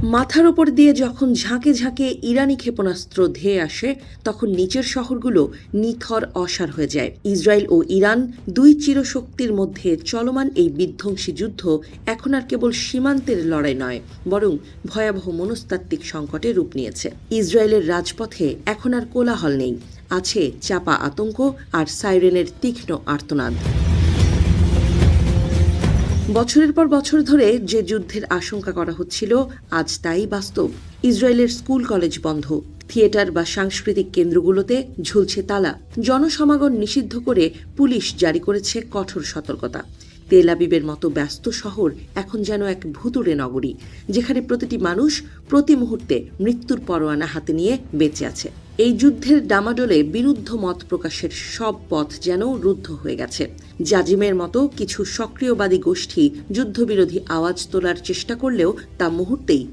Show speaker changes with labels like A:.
A: মাথার ওপর দিয়ে যখন ঝাঁকে ঝাঁকে ইরানি ক্ষেপণাস্ত্র ধেয়ে আসে, তখন নিচের শহরগুলো নিথর অসাড় হয়ে যায়। ইসরায়েল ও ইরান দুই চিরশক্তির মধ্যে চলমান এই বিধ্বংসী যুদ্ধ এখন আর কেবল সীমান্তের লড়াই নয়, বরং ভয়াবহ মনস্তাত্ত্বিক সংকটে রূপ নিয়েছে। ইসরায়েলের রাজপথে এখন আর কোলাহল নেই, আছে চাপা আতঙ্ক আর সাইরেনের তীক্ষ্ণ আর্তনাদ। বছরের পর বছর ধরে যে যুদ্ধের আশঙ্কা করা হচ্ছিল, আজ তাই বাস্তব। ইসরায়েলের স্কুল কলেজ বন্ধ, থিয়েটার বা সাংস্কৃতিক কেন্দ্রগুলোতে ঝুলছে তালা, জনসমাগম নিষিদ্ধ করে পুলিশ জারি করেছে কঠোর সতর্কতা। তেল আবিবের মতো ব্যস্ত শহর এখন যেন এক ভুতুড়ে নগরী, যেখানে প্রতিটি মানুষ প্রতি মুহূর্তে মৃত্যুর পরোয়ানা হাতে নিয়ে বেঁচে আছে। এই যুদ্ধের ডামাডোলে বিরুদ্ধ মত প্রকাশের সব পথ যেন রুদ্ধ হয়ে গেছে। জাজিমের মতো কিছু সক্রিয়বাদী গোষ্ঠী যুদ্ধবিরোধী আওয়াজ তোলার চেষ্টা করলেও তা মুহূর্তেই